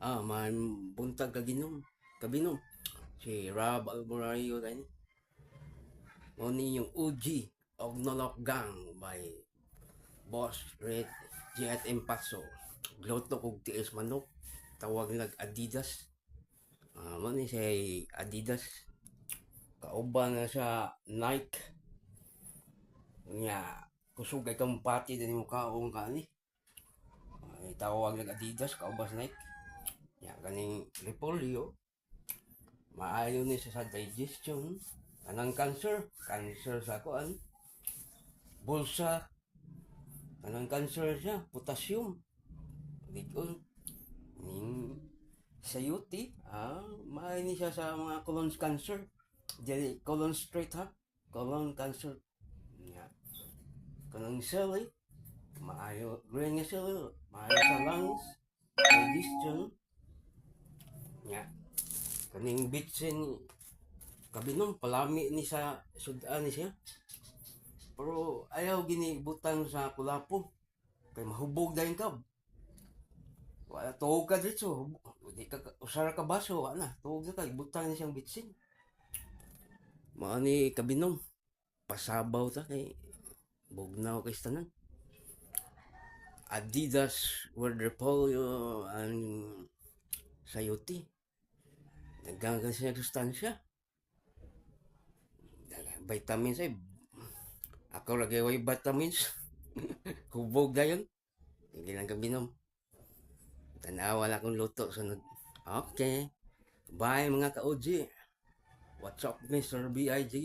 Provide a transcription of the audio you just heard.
Man buntag kabinom. Si Rob Alborayo rin. O ni yung OG of Nolok Gang by Boss Red Jet Empaso. Gloto kog tiis manok. Tawag nag Adidas. Mo ni si Adidas. Kauban na sa Nike. Nga, kusog ay kang pati din mo kaong kani. Tawag nag Adidas, kaubas Nike. Nga, kaning Repolyo. Maayo ni sa digestion. Kanang cancer sa kuan. Bulsa, kanang cancer siya, potassium. Dikon, ning sayuti, maayo ni siya sa mga colon cancer. Dili, colon straight ha, colon cancer. Nga, kanang celery, maayo, green nga celery, maayo sa lungs, digestion. Nga, kaning bitsin, kabinom, palami ni sa sudan ni siya. Pero ayaw gini butang sa kulapo. Kay mahubog dahil ka. Wala tuog ka dito. Di ka usara ka baso. Wala. Tuog na ka. Butang ni siyang bitsin. Mga ni kabinom. Pasabaw ta kay bugnaw kay tanan. Adidas were repolyo ang sayuti. Naggagang siya sustansya. Vitamins ay ako lagi way vitamins. Hubog dayon. Hindi lang kabinom. Tanawa na akong luto sunod. Okay. Bye mga ka-OG. What's up, Mr. B.I.G.?